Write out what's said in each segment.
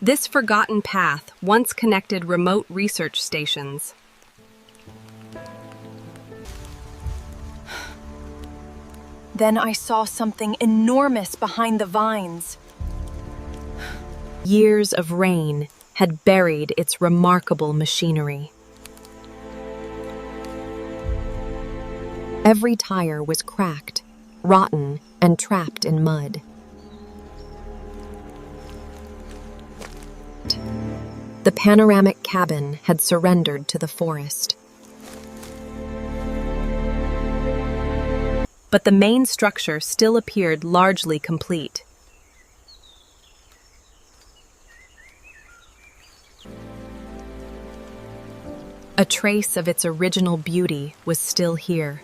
This forgotten path once connected remote research stations. Then I saw something enormous behind the vines. Years of rain had buried its remarkable machinery. Every tire was cracked, rotten, and trapped in mud. The panoramic cabin had surrendered to the forest. But the main structure still appeared largely complete. A trace of its original beauty was still here.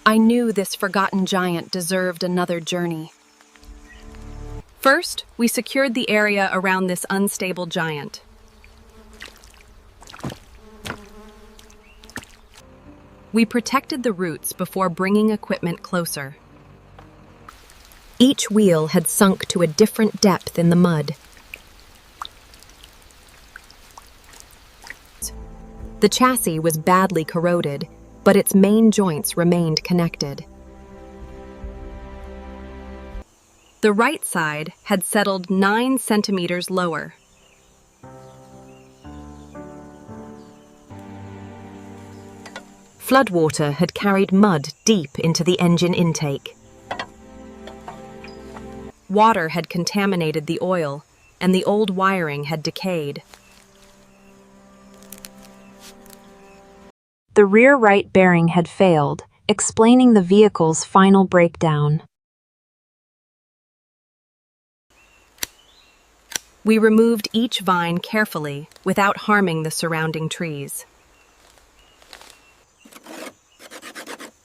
I knew this forgotten giant deserved another journey. First, we secured the area around this unstable giant. We protected the roots before bringing equipment closer. Each wheel had sunk to a different depth in the mud. The chassis was badly corroded, but its main joints remained connected. The right side had settled 9 centimeters lower. Floodwater had carried mud deep into the engine intake. Water had contaminated the oil, and the old wiring had decayed. The rear right bearing had failed, explaining the vehicle's final breakdown. We removed each vine carefully without harming the surrounding trees.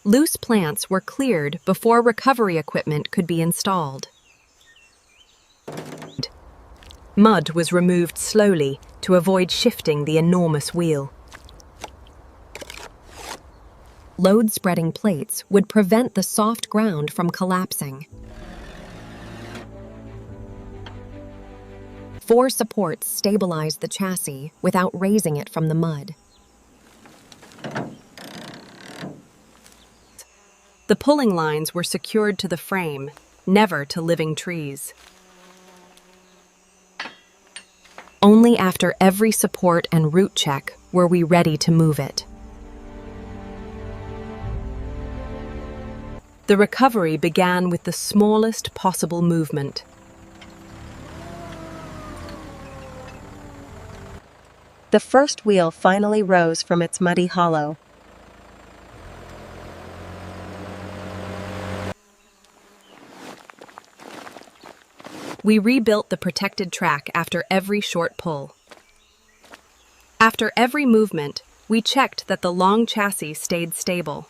Loose plants were cleared before recovery equipment could be installed. Mud was removed slowly to avoid shifting the enormous wheel. Load-spreading plates would prevent the soft ground from collapsing. 4 supports stabilized the chassis without raising it from the mud. The pulling lines were secured to the frame, never to living trees. Only after every support and root check were we ready to move it. The recovery began with the smallest possible movement. The first wheel finally rose from its muddy hollow. We rebuilt the protected track after every short pull. After every movement, we checked that the long chassis stayed stable.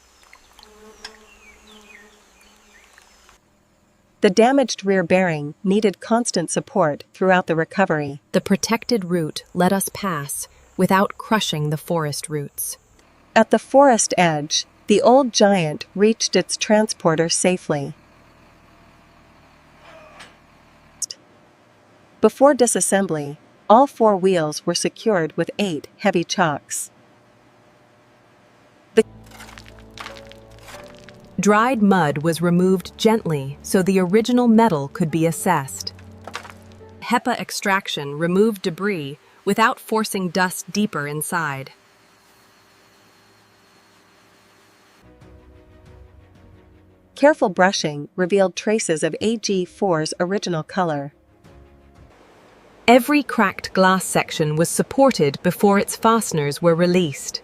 The damaged rear bearing needed constant support throughout the recovery. The protected route let us pass without crushing the forest roots. At the forest edge, the old giant reached its transporter safely. Before disassembly, all 4 wheels were secured with 8 heavy chocks. The dried mud was removed gently so the original metal could be assessed. HEPA extraction removed debris without forcing dust deeper inside. Careful brushing revealed traces of AG-4's original color. Every cracked glass section was supported before its fasteners were released.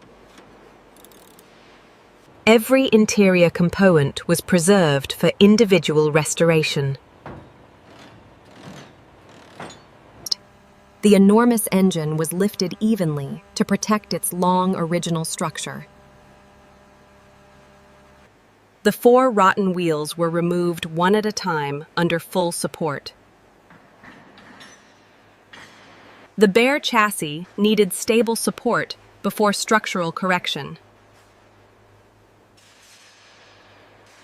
Every interior component was preserved for individual restoration. The enormous engine was lifted evenly to protect its long original structure. The 4 rotten wheels were removed one at a time under full support. The bare chassis needed stable support before structural correction.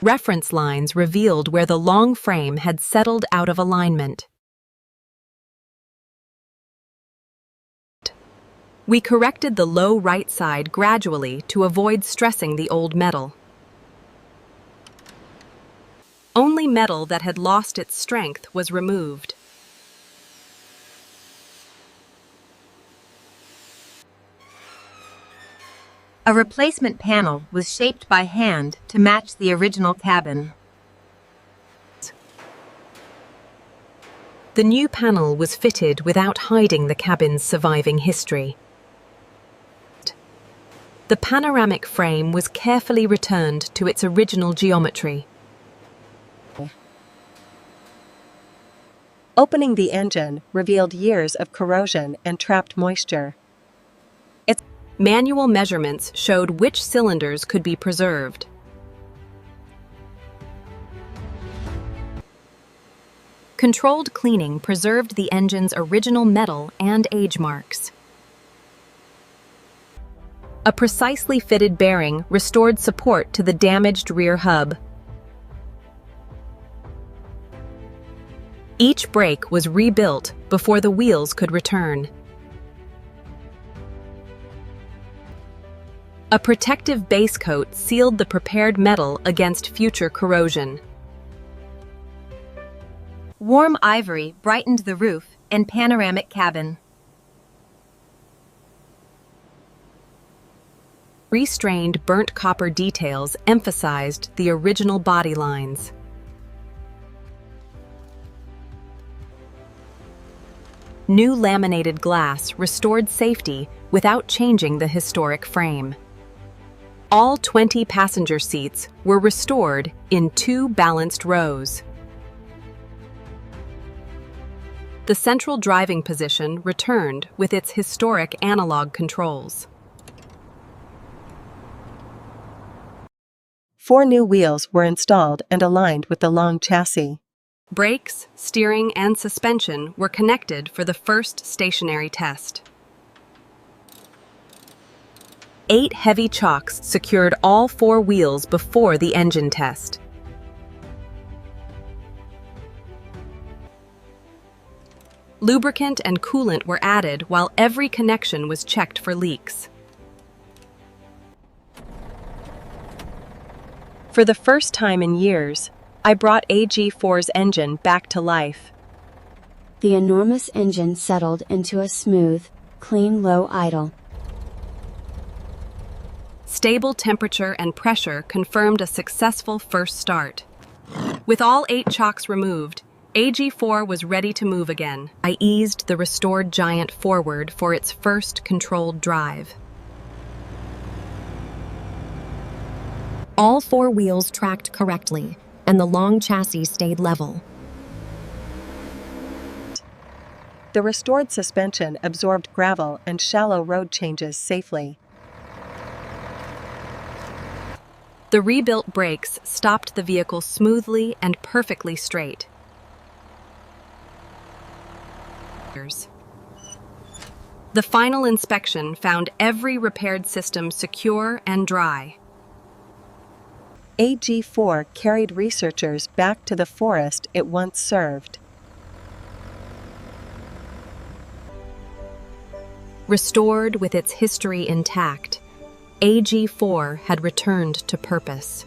Reference lines revealed where the long frame had settled out of alignment. We corrected the low right side gradually to avoid stressing the old metal. Only metal that had lost its strength was removed. A replacement panel was shaped by hand to match the original cabin. The new panel was fitted without hiding the cabin's surviving history. The panoramic frame was carefully returned to its original geometry. Opening the engine revealed years of corrosion and trapped moisture. Manual measurements showed which cylinders could be preserved. Controlled cleaning preserved the engine's original metal and age marks. A precisely fitted bearing restored support to the damaged rear hub. Each brake was rebuilt before the wheels could return. A protective base coat sealed the prepared metal against future corrosion. Warm ivory brightened the roof and panoramic cabin. Restrained burnt copper details emphasized the original body lines. New laminated glass restored safety without changing the historic frame. All 20 passenger seats were restored in 2 balanced rows. The central driving position returned with its historic analog controls. 4 new wheels were installed and aligned with the long chassis. Brakes, steering, and suspension were connected for the first stationary test. 8 heavy chocks secured all 4 wheels before the engine test. Lubricant and coolant were added while every connection was checked for leaks. For the first time in years, I brought AG-4's engine back to life. The enormous engine settled into a smooth, clean low idle. Stable temperature and pressure confirmed a successful first start. With all 8 chocks removed, AG-4 was ready to move again. I eased the restored Giant forward for its first controlled drive. All 4 wheels tracked correctly, and the long chassis stayed level. The restored suspension absorbed gravel and shallow road changes safely. The rebuilt brakes stopped the vehicle smoothly and perfectly straight. The final inspection found every repaired system secure and dry. AG-4 carried researchers back to the forest it once served. Restored with its history intact, AG-4 had returned to purpose.